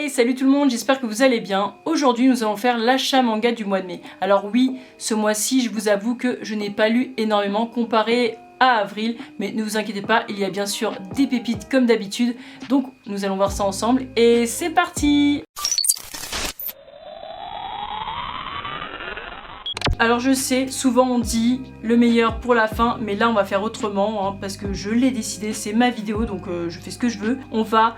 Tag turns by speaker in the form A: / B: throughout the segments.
A: Hey, salut tout le monde, j'espère que vous allez bien. Aujourd'hui, nous allons faire l'achat manga du mois de mai. Alors oui, ce mois-ci, je vous avoue que je n'ai pas lu énormément comparé à avril, mais ne vous inquiétez pas, il y a bien sûr des pépites comme d'habitude. Donc, nous allons voir ça ensemble et c'est parti! Alors je sais, souvent on dit le meilleur pour la fin, mais là on va faire autrement, hein, parce que je l'ai décidé, c'est ma vidéo, donc je fais ce que je veux. On va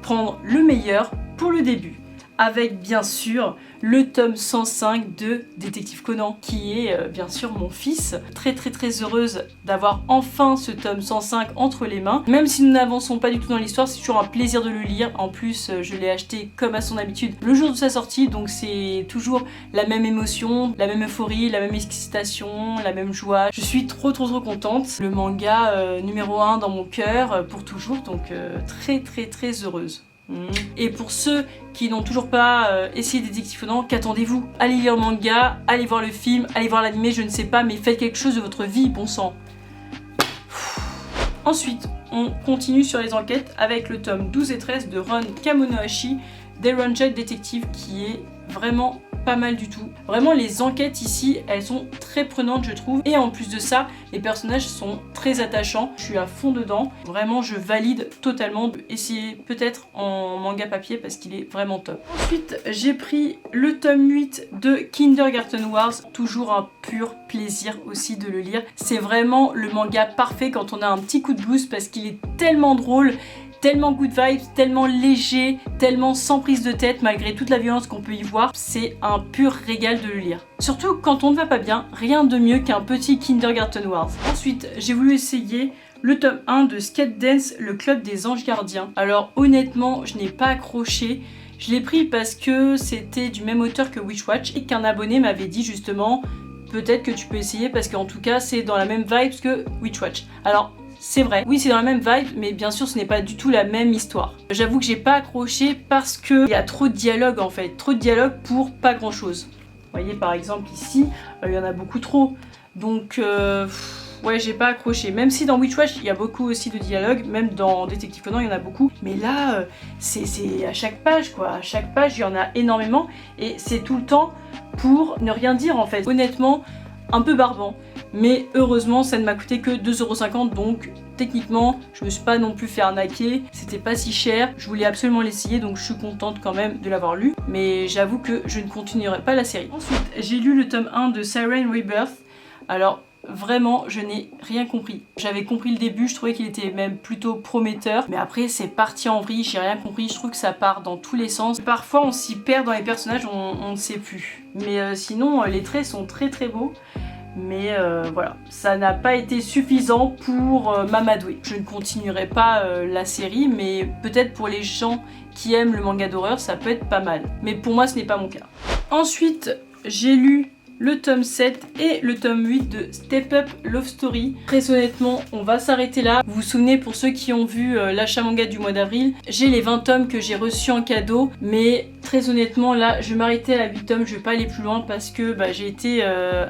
A: prendre le meilleur pour le début, avec bien sûr le tome 105 de Détective Conan, qui est bien sûr mon fils. Très heureuse d'avoir enfin ce tome 105 entre les mains. Même si nous n'avançons pas du tout dans l'histoire, c'est toujours un plaisir de le lire. En plus, je l'ai acheté comme à son habitude le jour de sa sortie, donc c'est toujours la même émotion, la même euphorie, la même excitation, la même joie. Je suis trop contente. Le manga numéro 1 dans mon cœur pour toujours, donc très heureuse. Et pour ceux qui n'ont toujours pas essayé Détective Conan, qu'attendez-vous? Allez lire le manga, allez voir le film, allez voir l'anime, je ne sais pas, mais faites quelque chose de votre vie, bon sang. Ensuite, on continue sur les enquêtes avec le tome 12 et 13 de Ron Kamonohashi, Deranged Detective, qui est vraiment pas mal du tout. Vraiment, les enquêtes ici, elles sont très prenantes, je trouve. Et en plus de ça, les personnages sont très attachants. Je suis à fond dedans. Vraiment, je valide totalement. Essayer peut-être en manga papier parce qu'il est vraiment top. Ensuite, j'ai pris le tome 8 de Kindergarten Wars. Toujours un pur plaisir aussi de le lire. C'est vraiment le manga parfait quand on a un petit coup de blues parce qu'il est tellement drôle, tellement good vibes, tellement léger, tellement sans prise de tête malgré toute la violence qu'on peut y voir. C'est un pur régal de le lire. Surtout quand on ne va pas bien, rien de mieux qu'un petit Kindergarten Wars. Ensuite, j'ai voulu essayer le tome 1 de Skate Dance, le club des anges gardiens. Alors honnêtement, je n'ai pas accroché. Je l'ai pris parce que c'était du même auteur que Witchwatch et qu'un abonné m'avait dit justement peut-être que tu peux essayer parce qu'en tout cas c'est dans la même vibe que Witchwatch. Alors c'est vrai, oui c'est dans la même vibe, mais bien sûr ce n'est pas du tout la même histoire. J'avoue que j'ai pas accroché parce qu'il y a trop de dialogue en fait, trop de dialogue pour pas grand chose. Vous voyez par exemple ici, il y en a beaucoup trop. Donc ouais, j'ai pas accroché. Même si dans Witchwatch il y a beaucoup aussi de dialogue, même dans Détective Conan il y en a beaucoup. Mais là, c'est à chaque page quoi. À chaque page il y en a énormément et c'est tout le temps pour ne rien dire en fait. Honnêtement, un peu barbant. Mais heureusement ça ne m'a coûté que 2,50 €, donc techniquement je me suis pas non plus fait arnaquer, c'était pas si cher, je voulais absolument l'essayer donc je suis contente quand même de l'avoir lu, mais j'avoue que je ne continuerai pas la série. Ensuite j'ai lu le tome 1 de Siren Rebirth. Alors vraiment je n'ai rien compris. J'avais compris le début, je trouvais qu'il était même plutôt prometteur, mais après c'est parti en vrille, j'ai rien compris, je trouve que ça part dans tous les sens. Parfois on s'y perd dans les personnages, on ne sait plus. Mais sinon les traits sont très beaux. Mais voilà, ça n'a pas été suffisant pour m'amadouer. Je ne continuerai pas la série, mais peut-être pour les gens qui aiment le manga d'horreur, ça peut être pas mal. Mais pour moi, ce n'est pas mon cas. Ensuite, j'ai lu le tome 7 et le tome 8 de Step Up Love Story. Très honnêtement, on va s'arrêter là. Vous vous souvenez, pour ceux qui ont vu l'achat manga du mois d'avril, j'ai les 20 tomes que j'ai reçus en cadeau, mais très honnêtement, là, je vais m'arrêter à 8 tomes, je vais pas aller plus loin parce que j'ai été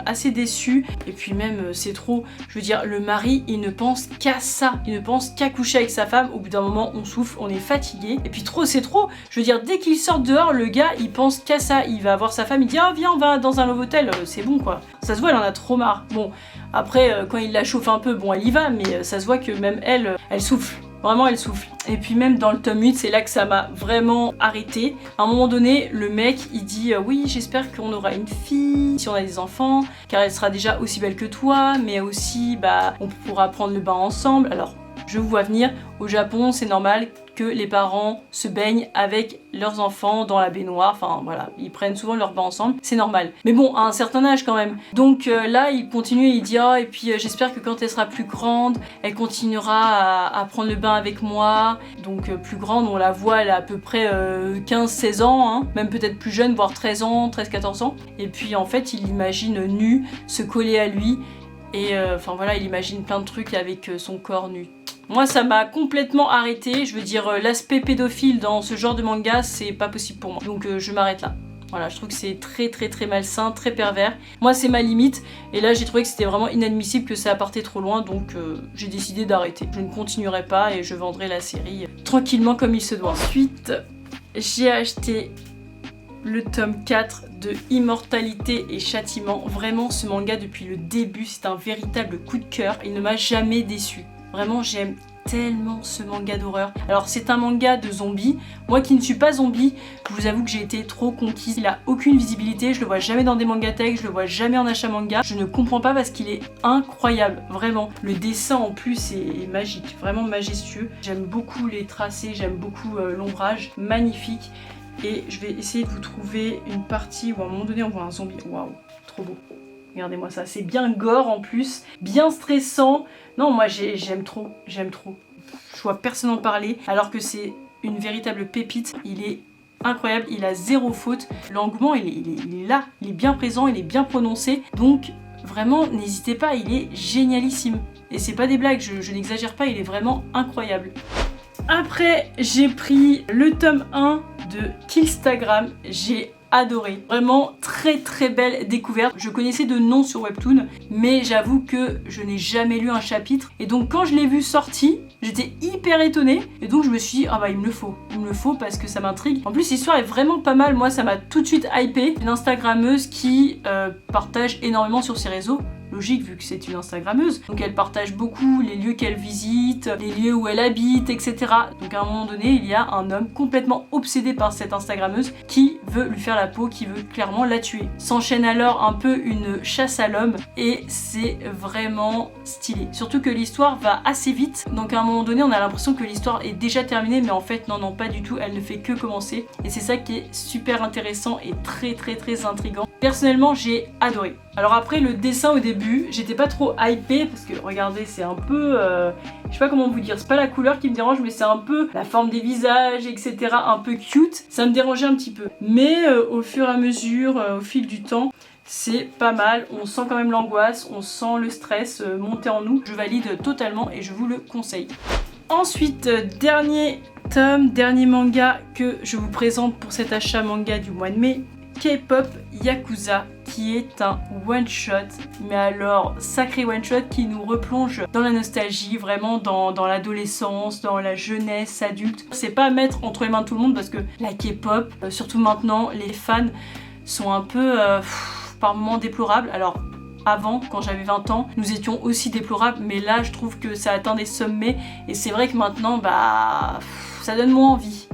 A: assez déçue. Et puis même, c'est trop. Je veux dire, le mari, il ne pense qu'à ça. Il ne pense qu'à coucher avec sa femme. Au bout d'un moment, on souffle, on est fatigué. Et puis trop, c'est trop. Je veux dire, dès qu'il sort dehors, le gars, il pense qu'à ça. Il va voir sa femme, il dit « Ah, viens, on va dans un love hotel. » C'est bon quoi. Ça se voit, elle en a trop marre. Bon, après, quand il la chauffe un peu, bon, elle y va, mais ça se voit que même elle, elle souffle. Vraiment, elle souffle. Et puis même dans le tome 8, c'est là que ça m'a vraiment arrêté. À un moment donné, le mec, il dit oui, j'espère qu'on aura une fille, si on a des enfants, car elle sera déjà aussi belle que toi, mais aussi, on pourra prendre le bain ensemble. Alors, je vous vois venir, au Japon, c'est normal que les parents se baignent avec leurs enfants dans la baignoire, enfin voilà, ils prennent souvent leur bain ensemble, c'est normal. Mais bon, à un certain âge quand même. Donc là, il continue et il dit et puis j'espère que quand elle sera plus grande, elle continuera à prendre le bain avec moi. Donc plus grande, on la voit, elle a à peu près 15-16 ans, hein, même peut-être plus jeune, voire 13 ans, 13-14 ans. Et puis en fait, il l'imagine nue, se coller à lui, et enfin voilà, il imagine plein de trucs avec son corps nu. Moi ça m'a complètement arrêté, je veux dire l'aspect pédophile dans ce genre de manga c'est pas possible pour moi, donc je m'arrête là. Voilà, je trouve que c'est très malsain, très pervers. Moi c'est ma limite et là j'ai trouvé que c'était vraiment inadmissible, que ça partait trop loin, donc j'ai décidé d'arrêter. Je ne continuerai pas et je vendrai la série tranquillement comme il se doit. Ensuite, j'ai acheté le tome 4 de Immortalité et Châtiment. Vraiment, ce manga depuis le début, c'est un véritable coup de cœur. Il ne m'a jamais déçu. Vraiment, j'aime tellement ce manga d'horreur. Alors, c'est un manga de zombies. Moi qui ne suis pas zombie, je vous avoue que j'ai été trop conquise. Il a aucune visibilité, je le vois jamais dans des mangatech, je le vois jamais en achat manga. Je ne comprends pas parce qu'il est incroyable, vraiment. Le dessin en plus est magique, vraiment majestueux. J'aime beaucoup les tracés, j'aime beaucoup l'ombrage, magnifique. Et je vais essayer de vous trouver une partie où à un moment donné on voit un zombie. Waouh, trop beau. Regardez-moi ça, c'est bien gore en plus, bien stressant. Non, moi j'aime trop, j'aime trop. Je vois personne en parler, alors que c'est une véritable pépite. Il est incroyable, il a zéro faute. L'engouement, il est là, il est bien présent, il est bien prononcé. Donc vraiment, n'hésitez pas, il est génialissime. Et c'est pas des blagues, je n'exagère pas, il est vraiment incroyable. Après, j'ai pris le tome 1 de Killstagram. J'ai adoré. Vraiment très très belle découverte. Je connaissais de nom sur Webtoon, mais j'avoue que je n'ai jamais lu un chapitre. Et donc quand je l'ai vu sorti, j'étais hyper étonnée. Et donc je me suis dit, ah bah il me le faut. Il me le faut parce que ça m'intrigue. En plus l'histoire est vraiment pas mal. Moi ça m'a tout de suite hypé. Une Instagrammeuse qui partage énormément sur ses réseaux. Logique vu que c'est une Instagrammeuse. Donc elle partage beaucoup les lieux qu'elle visite, les lieux où elle habite, etc. Donc à un moment donné, il y a un homme complètement obsédé par cette Instagrammeuse qui veut lui faire la peau, qui veut clairement la tuer. S'enchaîne alors un peu une chasse à l'homme et c'est vraiment stylé. Surtout que l'histoire va assez vite. Donc à un moment donné, on a l'impression que l'histoire est déjà terminée, mais en fait non, pas du tout. Elle ne fait que commencer. Et c'est ça qui est super intéressant et très très très intriguant. Personnellement, j'ai adoré. Alors après, le dessin au début, j'étais pas trop hypée parce que regardez, c'est un peu... je sais pas comment vous dire, c'est pas la couleur qui me dérange, mais c'est un peu la forme des visages, etc. un peu cute. Ça me dérangeait un petit peu. Mais au fur et à mesure, au fil du temps, c'est pas mal. On sent quand même l'angoisse, on sent le stress monter en nous. Je valide totalement et je vous le conseille. Ensuite, dernier tome, dernier manga que je vous présente pour cet achat manga du mois de mai. K-pop Yakuza, qui est un one-shot, mais alors sacré one-shot qui nous replonge dans la nostalgie, vraiment dans l'adolescence, dans la jeunesse adulte. C'est pas à mettre entre les mains de tout le monde parce que la K-pop, surtout maintenant, les fans sont un peu par moments déplorables. Alors avant, quand j'avais 20 ans, nous étions aussi déplorables, mais là je trouve que ça atteint des sommets et c'est vrai que maintenant, bah, ça donne moins envie.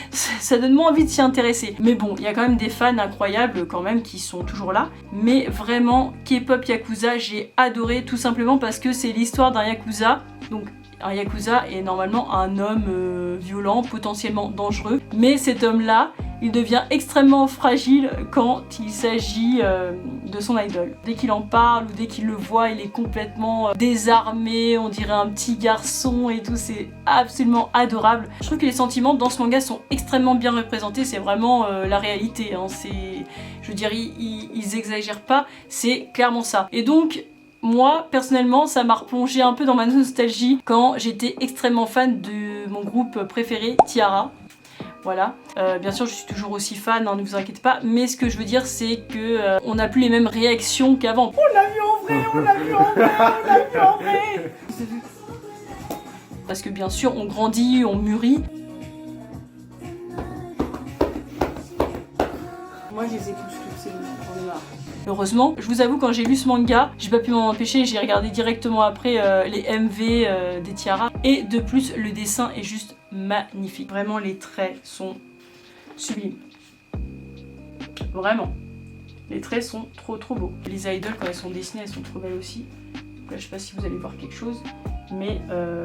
A: Ça donne moins envie de s'y intéresser. Mais bon, il y a quand même des fans incroyables quand même qui sont toujours là. Mais vraiment, K-pop Yakuza, j'ai adoré tout simplement parce que c'est l'histoire d'un Yakuza. Donc un Yakuza est normalement un homme violent, potentiellement dangereux. Mais cet homme-là, il devient extrêmement fragile quand il s'agit de son idole. Dès qu'il en parle ou dès qu'il le voit, il est complètement désarmé, on dirait un petit garçon et tout, c'est absolument adorable. Je trouve que les sentiments dans ce manga sont extrêmement bien représentés, c'est vraiment la réalité, hein. Je veux dire, ils exagèrent pas, c'est clairement ça. Et donc, moi, personnellement, ça m'a replongé un peu dans ma nostalgie quand j'étais extrêmement fan de mon groupe préféré, T-ara. Voilà, bien sûr je suis toujours aussi fan, hein, ne vous inquiétez pas, mais ce que je veux dire c'est que on n'a plus les mêmes réactions qu'avant. On l'a vu en vrai, on l'a vu en vrai, on l'a vu en vrai. Parce que bien sûr on grandit, on mûrit. Moi je les ai tous, c'est bon, j'en ai marre. Heureusement, je vous avoue quand j'ai lu ce manga, j'ai pas pu m'en empêcher, j'ai regardé directement après les MV des T-ara. Et de plus, le dessin est juste magnifique. Vraiment, les traits sont sublimes. Vraiment. Les traits sont trop beaux. Les idoles, quand elles sont dessinées, elles sont trop belles aussi. Donc là, je sais pas si vous allez voir quelque chose, mais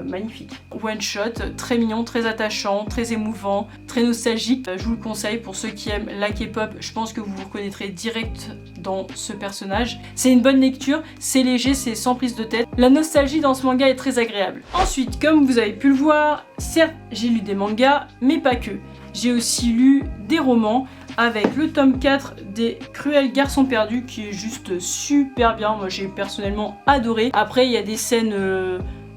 A: magnifique. One shot, très mignon, très attachant, très émouvant, très nostalgique. Je vous le conseille pour ceux qui aiment la K-pop. Je pense que vous vous reconnaîtrez direct dans ce personnage. C'est une bonne lecture, c'est léger, c'est sans prise de tête. La nostalgie dans ce manga est très agréable. Ensuite, comme vous avez pu le voir, certes j'ai lu des mangas, mais pas que. J'ai aussi lu des romans avec le tome 4 des Cruels Garçons Perdus qui est juste super bien. Moi j'ai personnellement adoré. Après il y a des scènes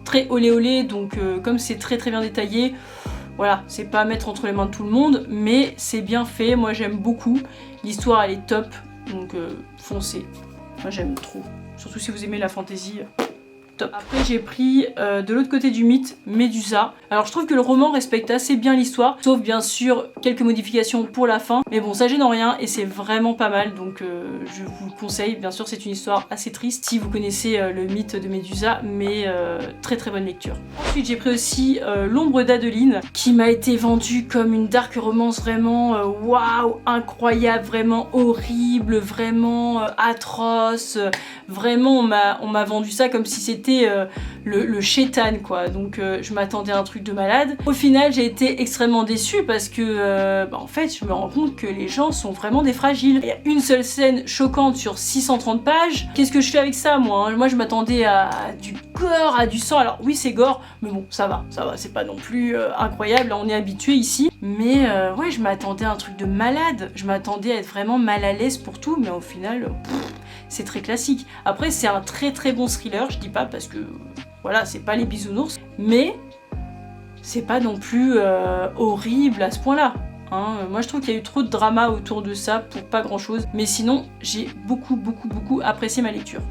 A: très olé olé, donc comme c'est très bien détaillé, voilà, c'est pas à mettre entre les mains de tout le monde, mais c'est bien fait, moi j'aime beaucoup. L'histoire elle est top, donc foncez. Moi j'aime trop. Surtout si vous aimez la fantasy, top. top. Après j'ai pris de l'autre côté du mythe, Médusa. Alors je trouve que le roman respecte assez bien l'histoire, sauf bien sûr quelques modifications pour la fin, mais bon ça gêne en rien et c'est vraiment pas mal, donc je vous le conseille. Bien sûr c'est une histoire assez triste si vous connaissez le mythe de Médusa, mais très très bonne lecture. Ensuite j'ai pris aussi L'ombre d'Adeline, qui m'a été vendue comme une dark romance vraiment waouh, incroyable, vraiment horrible, vraiment atroce, vraiment on m'a vendu ça comme si c'était le chétan quoi, donc je m'attendais à un truc de malade. Au final j'ai été extrêmement déçue parce que en fait je me rends compte que les gens sont vraiment des fragiles. Il y a une seule scène choquante sur 630 pages, qu'est-ce que je fais avec ça moi hein? Moi je m'attendais à du gore, à du sang, alors oui c'est gore, mais bon ça va, c'est pas non plus incroyable, on est habitué ici, mais ouais je m'attendais à un truc de malade, je m'attendais à être vraiment mal à l'aise pour tout, mais au final c'est très classique. Après c'est un très très bon thriller, je dis pas parce que voilà c'est pas les bisounours, mais c'est pas non plus horrible à ce point là hein. Moi je trouve qu'il y a eu trop de drama autour de ça pour pas grand chose, mais sinon j'ai beaucoup apprécié ma lecture.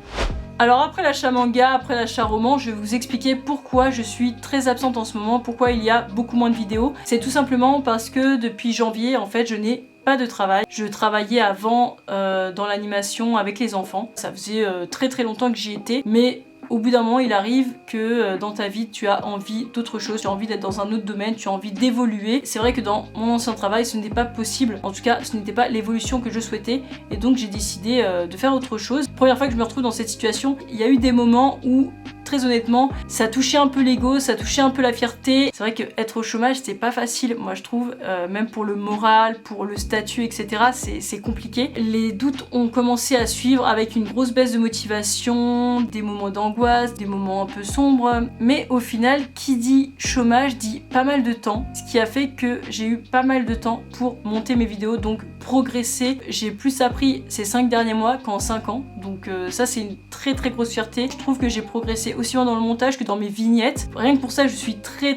A: Alors après l'achat manga, après l'achat roman, je vais vous expliquer pourquoi je suis très absente en ce moment, pourquoi il y a beaucoup moins de vidéos. C'est tout simplement parce que depuis janvier en fait je n'ai pas de travail. Je travaillais avant dans l'animation avec les enfants. Ça faisait très longtemps que j'y étais, mais au bout d'un moment il arrive que dans ta vie tu as envie d'autre chose, tu as envie d'être dans un autre domaine, tu as envie d'évoluer. C'est vrai que dans mon ancien travail ce n'était pas possible, en tout cas ce n'était pas l'évolution que je souhaitais, et donc j'ai décidé de faire autre chose. Première fois que je me retrouve dans cette situation, il y a eu des moments où très honnêtement ça touchait un peu l'ego, ça touchait un peu la fierté. C'est vrai que être au chômage c'est pas facile, moi je trouve, même pour le moral, pour le statut etc, c'est compliqué. Les doutes ont commencé à suivre avec une grosse baisse de motivation, des moments d'angoisse, des moments un peu sombres, mais au final qui dit chômage dit pas mal de temps, ce qui a fait que j'ai eu pas mal de temps pour monter mes vidéos, donc progresser. J'ai plus appris ces 5 derniers mois qu'en 5 ans, donc ça c'est une très grosse fierté. Je trouve que j'ai progressé aussi bien dans le montage que dans mes vignettes, rien que pour ça je suis très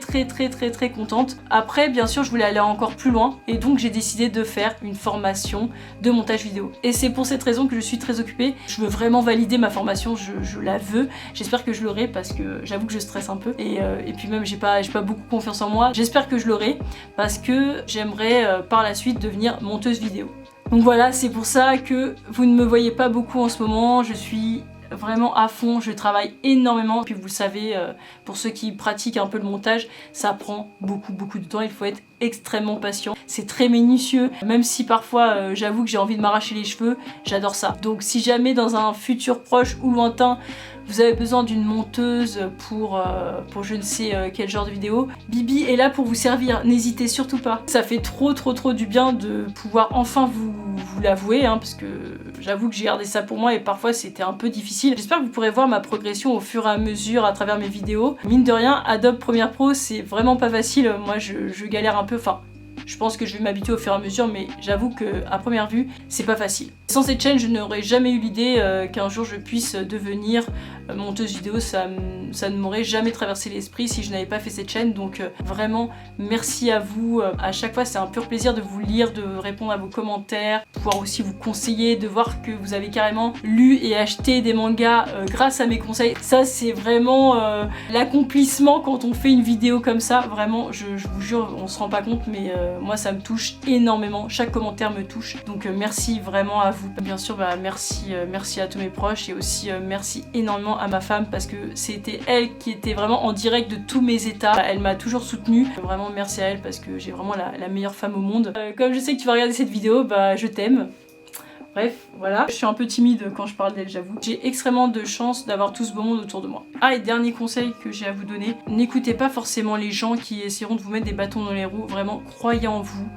A: contente. Après bien sûr je voulais aller encore plus loin, et donc j'ai décidé de faire une formation de montage vidéo, et c'est pour cette raison que je suis très occupée. Je veux vraiment valider ma formation, je la veux, j'espère que je l'aurai parce que j'avoue que je stresse un peu, et puis même j'ai pas beaucoup confiance en moi. J'espère que je l'aurai parce que j'aimerais par la suite devenir monteuse vidéo. Donc voilà, c'est pour ça que vous ne me voyez pas beaucoup en ce moment, je suis vraiment à fond, je travaille énormément, puis vous le savez, pour ceux qui pratiquent un peu le montage, ça prend beaucoup de temps, il faut être extrêmement patient, c'est très minutieux, même si parfois j'avoue que j'ai envie de m'arracher les cheveux, j'adore ça. Donc si jamais dans un futur proche ou lointain vous avez besoin d'une monteuse pour je ne sais quel genre de vidéo, Bibi est là pour vous servir, n'hésitez surtout pas. Ça fait trop du bien de pouvoir enfin vous l'avouer, hein, parce que j'avoue que j'ai gardé ça pour moi et parfois c'était un peu difficile. J'espère que vous pourrez voir ma progression au fur et à mesure à travers mes vidéos. Mine de rien, Adobe Premiere Pro c'est vraiment pas facile, moi je galère un peu, enfin je pense que je vais m'habituer au fur et à mesure, mais j'avoue que à première vue c'est pas facile. Sans cette chaîne je n'aurais jamais eu l'idée qu'un jour je puisse devenir monteuse vidéo, ça ne m'aurait jamais traversé l'esprit si je n'avais pas fait cette chaîne, donc vraiment merci à vous. À chaque fois c'est un pur plaisir de vous lire, de répondre à vos commentaires, pouvoir aussi vous conseiller, de voir que vous avez carrément lu et acheté des mangas grâce à mes conseils. Ça c'est vraiment l'accomplissement quand on fait une vidéo comme ça, vraiment je vous jure on se rend pas compte, mais moi ça me touche énormément, chaque commentaire me touche, donc merci vraiment à vous. Bien sûr merci à tous mes proches, et aussi merci énormément à ma femme parce que c'était elle qui était vraiment en direct de tous mes états, elle m'a toujours soutenue, vraiment merci à elle parce que j'ai vraiment la meilleure femme au monde. Comme je sais que tu vas regarder cette vidéo, bah je t'aime. Bref, voilà. Je suis un peu timide quand je parle d'elle, j'avoue. J'ai extrêmement de chance d'avoir tout ce beau monde autour de moi. Ah, et dernier conseil que j'ai à vous donner, n'écoutez pas forcément les gens qui essaieront de vous mettre des bâtons dans les roues, vraiment croyez en vous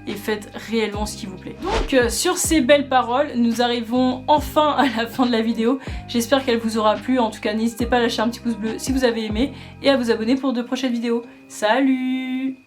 A: et faites réellement ce qui vous plaît. Donc sur ces belles paroles, nous arrivons enfin à la fin de la vidéo. J'espère qu'elle vous aura plu, en tout cas n'hésitez pas à lâcher un petit pouce bleu si vous avez aimé et à vous abonner pour de prochaines vidéos. Salut!